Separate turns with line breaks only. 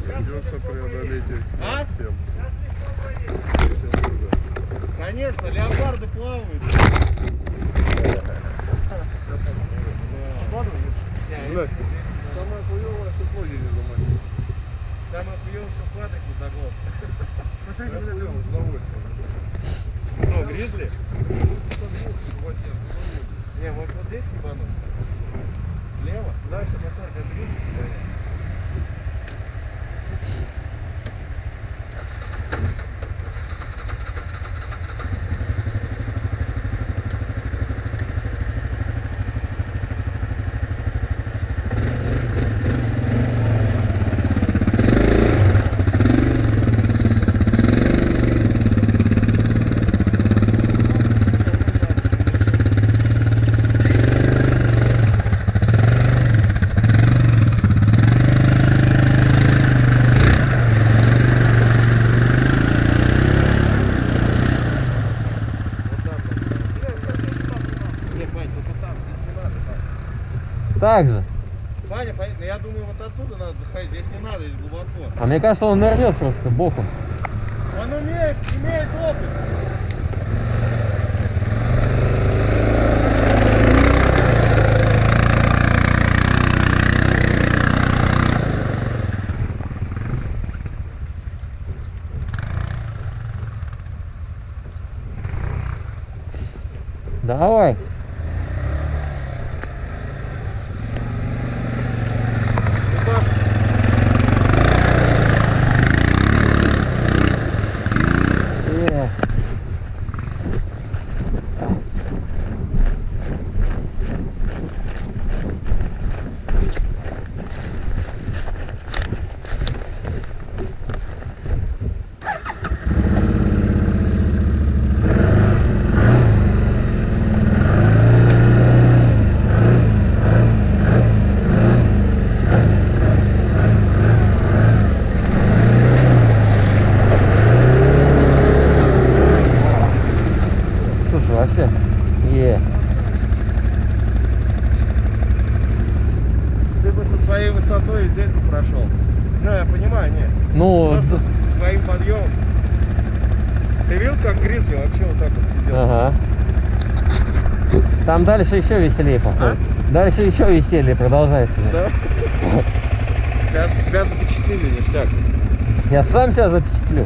Придется преодолеть их всем.
Конечно, леопарды плавают.
Блядь, самое хуёвое, что ноги не замочили.
Самое хуёвое, что флаток не заглох.
Посмотрите, блядь, с удовольствием.
Что, гризли? Не, может вот здесь ебануть? Слева? Дальше посмотри, как гризли стоят.
Так же.
Ваня, понятно, я думаю, вот оттуда надо заходить, здесь не надо, здесь глубоко.
А мне кажется, он нырнет просто боком.
Он имеет опыт.
Давай. Вообще.
Ты бы со своей высотой здесь бы прошел. Ну, я понимаю, нет.
Ну,
просто с твоим подъемом. Ты видел, как гризли вообще вот так вот сидел?
Ага. Там дальше еще веселее, походу.
А?
Дальше еще веселее продолжается.
Да? Тебя запечатлили, ништяк.
Я сам себя запечатлю.